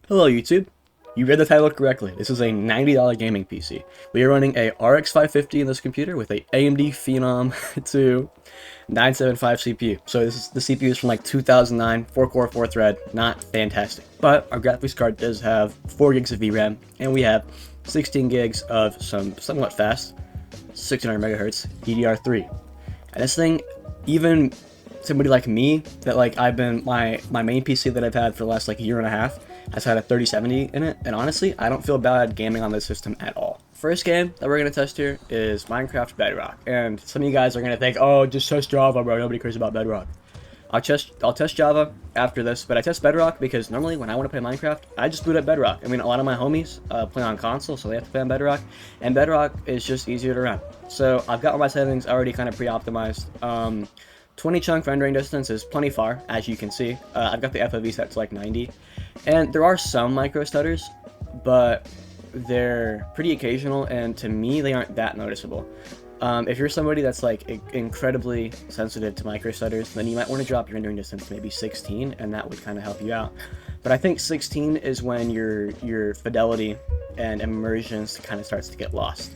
Hello YouTube. You read the title correctly. This is a $90 gaming PC. We are running a RX 550 in this computer with a AMD Phenom 2 975 CPU. So this is the CPU is from like 2009, 4-core, 4-thread, not fantastic. But our graphics card does have 4 gigs of VRAM, and we have 16 gigs of some somewhat fast 1600 megahertz DDR3. And this thing, even somebody like me, that like I've been my main PC that I've had for the last like year and a half has had a 3070 in it, and honestly, I don't feel bad gaming on this system at all. First game that we're gonna test here is Minecraft Bedrock, and some of you guys are gonna think, oh, just test Java, bro. Nobody cares about Bedrock. I'll test Java after this, but I test Bedrock because normally when I want to play Minecraft, I just boot up Bedrock. I mean, a lot of my homies play on console, so they have to play on Bedrock, and Bedrock is just easier to run. So I've got all my settings already kind of pre-optimized. 20 chunk rendering distance is plenty far, as you can see. I've got the FOV set to like 90, and there are some micro stutters, but they're pretty occasional, and to me, they aren't that noticeable. If you're somebody that's like incredibly sensitive to micro stutters, then you might want to drop your rendering distance to maybe 16, and that would kind of help you out. But I think 16 is when your fidelity and immersion kind of starts to get lost.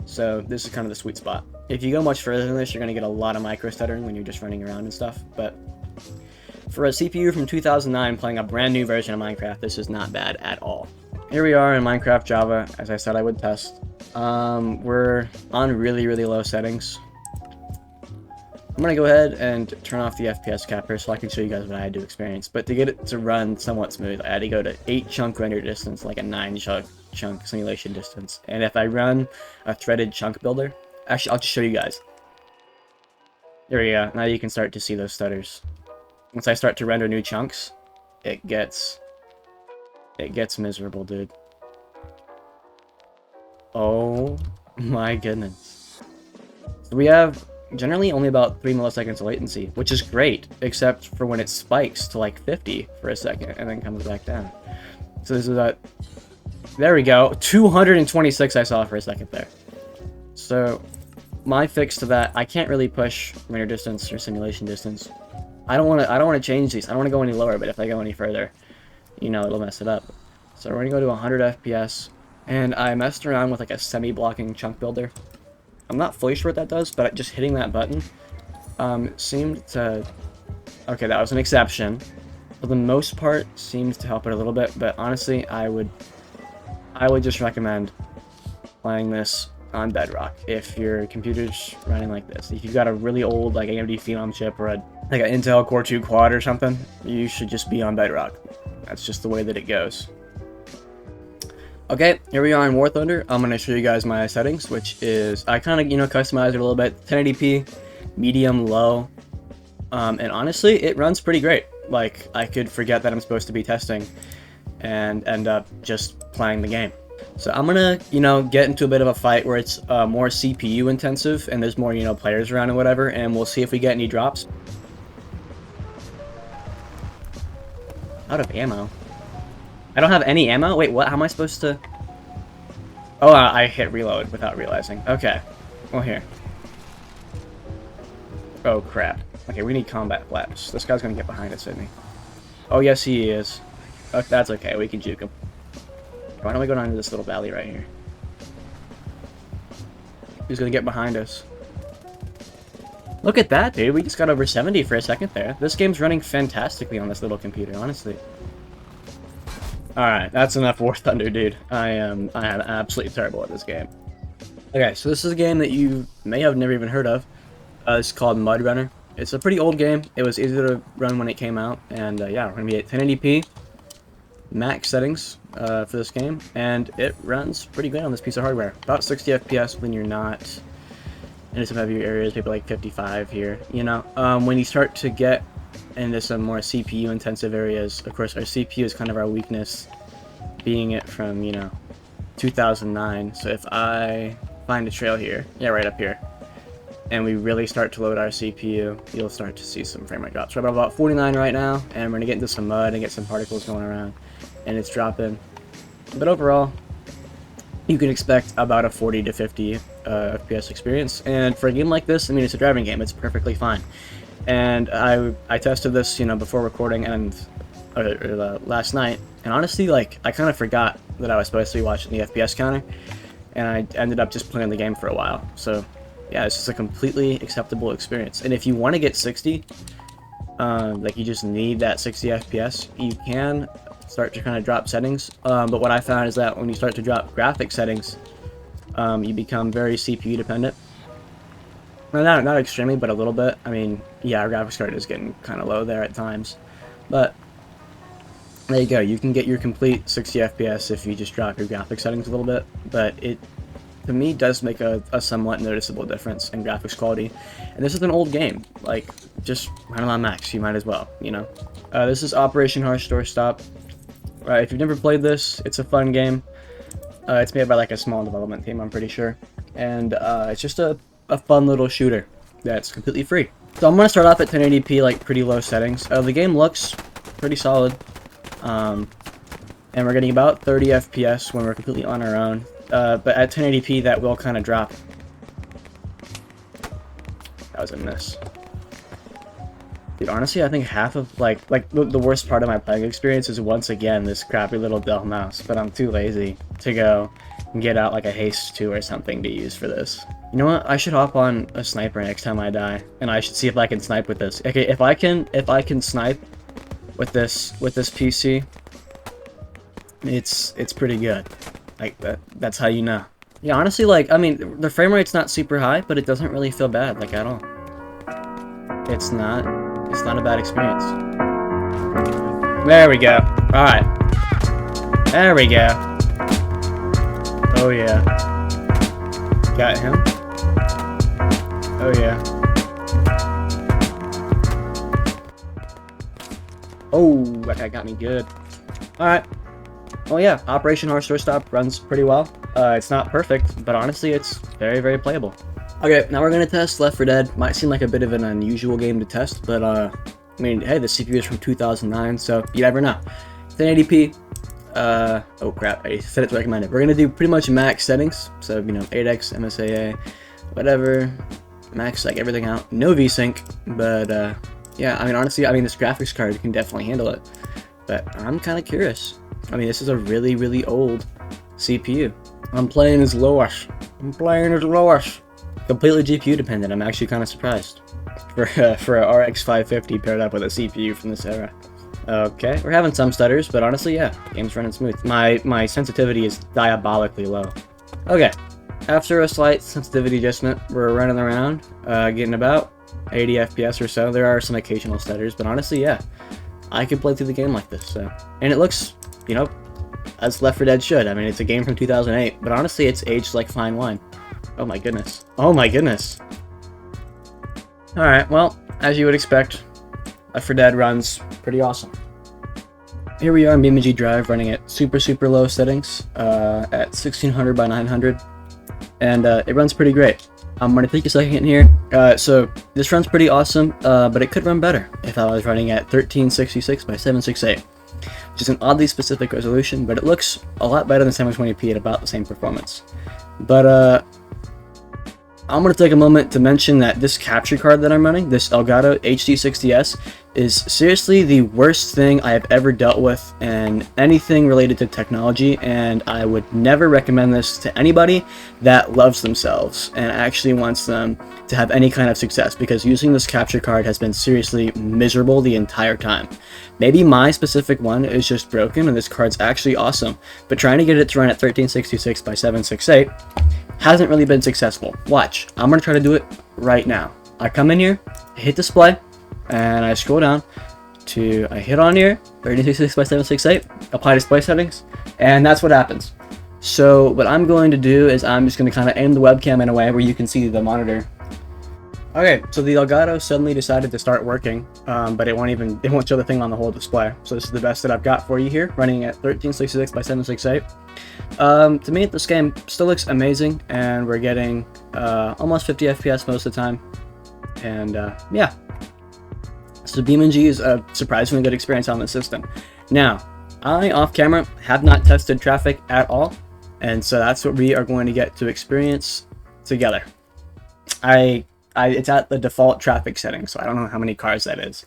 So this is kind of the sweet spot. If you go much further than this, you're going to get a lot of micro stuttering when you're just running around and stuff. But for a CPU from 2009 playing a brand new version of Minecraft, this is not bad at all. Here we are in Minecraft Java, as I said I would test. We're on really low settings. I'm going to go ahead and turn off the FPS capper so I can show you guys what I had to experience. But to get it to run somewhat smooth, I had to go to 8 chunk render distance, like a 9 chunk simulation distance. And if I run a threaded chunk builder, actually I'll just show you guys. There we go. Now you can start to see those stutters. Once I start to render new chunks, it gets miserable, dude. Oh my goodness. So we have generally only about 3 milliseconds of latency, which is great, except for when it spikes to like 50 for a second and then comes back down. So this is a, there we go, 226 I saw for a second there. So my fix to that, I can't really push render distance or simulation distance. I don't want to change these. I don't want to go any lower, but if I go any further, you know, it'll mess it up. So we're gonna go to 100 FPS, and I messed around with like a semi-blocking chunk builder. I'm not fully sure what that does, but just hitting that button seemed to... Okay, that was an exception. For the most part, seems to help it a little bit, but honestly, I would just recommend playing this on Bedrock if your computer's running like this. If you've got a really old like AMD Phenom chip or like an Intel Core 2 Quad or something, you should just be on Bedrock. That's just the way that it goes. Okay, here we are in War Thunder. I'm going to show you guys my settings, which is, I kind of, customized it a little bit. 1080p, medium, low, and honestly, it runs pretty great. Like, I could forget that I'm supposed to be testing and end up just playing the game. So I'm going to, get into a bit of a fight where it's more CPU intensive and there's more, players around and whatever, and we'll see if we get any drops. Out of ammo. I don't have any ammo? Wait, what? How am I supposed to... Oh, I hit reload without realizing. Okay. Well, here. Oh, crap. Okay, we need combat flaps. This guy's gonna get behind us, isn't he? Oh, yes, he is. Oh, that's okay. We can juke him. Why don't we go down to this little valley right here? He's gonna get behind us. Look at that, dude. We just got over 70 for a second there. This game's running fantastically on this little computer, honestly. Alright, that's enough War Thunder, dude. I am absolutely terrible at this game. Okay, so this is a game that you may have never even heard of. It's called MudRunner. It's a pretty old game. It was easy to run when it came out, and yeah, we're going to be at 1080p max settings for this game, and it runs pretty good on this piece of hardware. About 60 FPS when you're not into some heavier areas, maybe like 55 here. When you start to get into some more CPU intensive areas, of course our CPU is kind of our weakness, being it from 2009. So if I find a trail here, yeah, right up here, and we really start to load our CPU, you'll start to see some frame rate drops. We're about 49 right now, and we're gonna get into some mud and get some particles going around, and it's dropping. But overall, you can expect about a 40 to 50 FPS experience, and for a game like this, I mean, it's a driving game, it's perfectly fine. And I tested this, before recording, and last night, and honestly, like, I kind of forgot that I was supposed to be watching the FPS counter, and I ended up just playing the game for a while. So yeah, it's just a completely acceptable experience. And if you want to get 60, like you just need that 60 FPS, you can start to kind of drop settings. But what I found is that when you start to drop graphic settings, you become very CPU dependent. Well, not extremely, but a little bit. I mean, yeah, our graphics card is getting kind of low there at times. But there you go. You can get your complete 60 FPS if you just drop your graphics settings a little bit. But it, to me, does make a somewhat noticeable difference in graphics quality. And this is an old game. Like, just run it on max. You might as well, you know. This is Operation Harsh Doorstop. If you've never played this, it's a fun game. It's made by like a small development team, I'm pretty sure. And it's just a fun little shooter that's completely free. So I'm going to start off at 1080p, like pretty low settings. The game looks pretty solid. And we're getting about 30 FPS when we're completely on our own. But at 1080p, that will kind of drop. That was a miss. Dude, honestly, I think half of, like the worst part of my playing experience is once again this crappy little Dell mouse, but I'm too lazy to go and get out like a Haste 2 or something to use for this. You know what? I should hop on a sniper next time I die, and I should see if I can snipe with this. Okay, if I can snipe with this PC, it's pretty good. Like that's how you know. Yeah, honestly, like, I mean, the frame rate's not super high, but it doesn't really feel bad, like, at all. It's not a bad experience. There we go. Alright. There we go. Oh yeah. Got him. Oh yeah. Oh, that guy got me good. Alright. Well, yeah, Operation Harsh Doorstop runs pretty well. It's not perfect, but honestly, it's very, very playable. Okay, now we're going to test Left 4 Dead. Might seem like a bit of an unusual game to test, but, I mean, hey, the CPU is from 2009, so you never know. 1080p. Oh crap, I set it to recommended. We're going to do pretty much max settings, so, you know, 8x, MSAA, whatever. Max, like, everything out. No VSync, but, yeah, I mean, honestly, this graphics card can definitely handle it. But I'm kind of curious. I mean, this is a really, really old CPU. I'm playing as Lois. Completely GPU dependent. I'm actually kind of surprised for a RX 550 paired up with a CPU from this era. Okay, we're having some stutters, but honestly, yeah, game's running smooth. My sensitivity is diabolically low. Okay, after a slight sensitivity adjustment, we're running around, getting about 80 FPS or so. There are some occasional stutters, but honestly, yeah, I can play through the game like this. So, and it looks, you know, as Left 4 Dead should. I mean, it's a game from 2008, but honestly, it's aged like fine wine. Oh my goodness. Oh my goodness. Alright, well, as you would expect, Left 4 Dead runs pretty awesome. Here we are in BeamNG.drive running at super, super low settings, at 1600 by 900, and it runs pretty great. I'm going to take a second here. So this runs pretty awesome, but it could run better if I was running at 1366 by 768, which is an oddly specific resolution, but it looks a lot better than 720p at about the same performance. But I'm going to take a moment to mention that this capture card that I'm running, this Elgato HD60S, is seriously the worst thing I have ever dealt with in anything related to technology, and I would never recommend this to anybody that loves themselves and actually wants them to have any kind of success, because using this capture card has been seriously miserable the entire time. Maybe my specific one is just broken and this card's actually awesome, but trying to get it to run at 1366 by 768 hasn't really been successful. Watch, I'm going to try to do it right now. I come in here, hit display, and I scroll down to, I hit on here, 1366 by 768, apply display settings, and that's what happens. So what I'm going to do is I'm just going to kind of aim the webcam in a way where you can see the monitor. Okay, so the Elgato suddenly decided to start working, but it won't show the thing on the whole display. So this is the best that I've got for you here, running at 1366 by 768. To me, this game still looks amazing, and we're getting almost 50 FPS most of the time. And yeah, so BeamNG is a surprisingly good experience on the system. Now, I, off camera, have not tested traffic at all, and so that's what we are going to get to experience together. It's at the default traffic setting, so I don't know how many cars that is,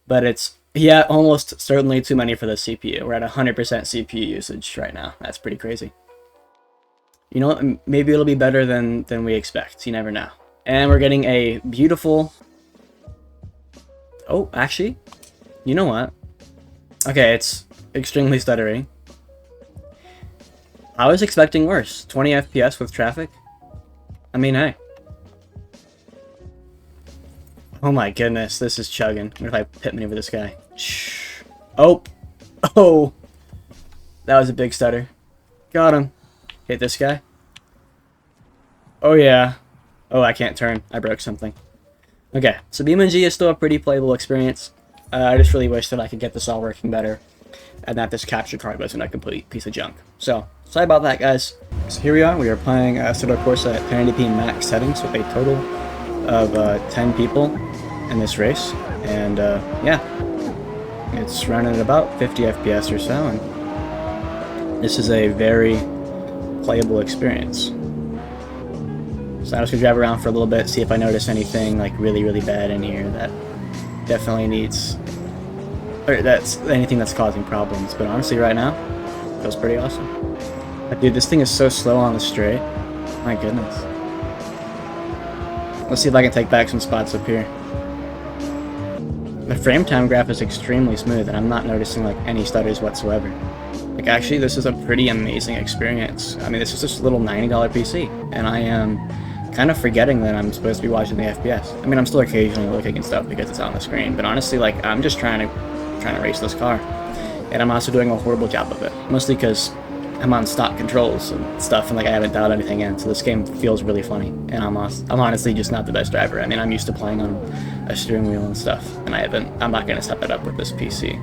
but it's Yeah, almost certainly too many for the CPU. We're at 100% CPU usage right now. That's pretty crazy. You know what? Maybe it'll be better than we expect. You never know. And we're getting a beautiful... Oh, actually, you know what? Okay, it's extremely stuttery. I was expecting worse. 20 FPS with traffic? I mean, hey. Oh my goodness, this is chugging. What if I pit maneuver this guy? Shh. Oh! Oh! That was a big stutter. Got him. Hit this guy. Oh yeah. Oh, I can't turn. I broke something. Okay, so BeamNG is still a pretty playable experience. I just really wish that I could get this all working better, and that this capture card wasn't a complete piece of junk. So, sorry about that, guys. So here we are. We are playing Assetto Corsa at 1080p max settings with a total of 10 people in this race. And yeah, it's running at about 50 FPS or so, and this is a very playable experience. So I'm just gonna drive around for a little bit, see if I notice anything like really bad in here that definitely needs, or that's anything that's causing problems. But honestly, right now, it feels pretty awesome. But dude, this thing is so slow on the straight. My goodness. Let's see if I can take back some spots up here. The frame time graph is extremely smooth, and I'm not noticing like any stutters whatsoever. Like actually, this is a pretty amazing experience. I mean, this is just a little $90 PC, and I am kind of forgetting that I'm supposed to be watching the FPS. I mean, I'm still occasionally looking and stuff because it's on the screen, but honestly, like, I'm just trying to race this car. And I'm also doing a horrible job of it, mostly because I'm on stock controls and stuff, and like I haven't dialed anything in, so this game feels really funny. And I'm honestly just not the best driver. I mean, I'm used to playing on a steering wheel and stuff, and I'm not gonna set that up with this PC.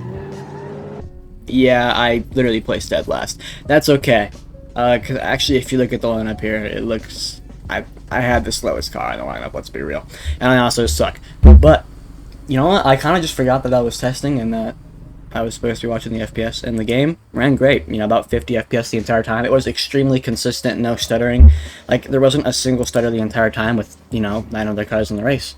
Yeah, I literally placed dead last. That's okay, because actually, if you look at the lineup here, it looks... I had the slowest car in the lineup, let's be real. And I also suck. But, you know what? I kind of just forgot that I was testing and that I was supposed to be watching the FPS. And the game ran great. You know, about 50 FPS the entire time. It was extremely consistent, no stuttering. Like, there wasn't a single stutter the entire time with, you know, 9 other cars in the race.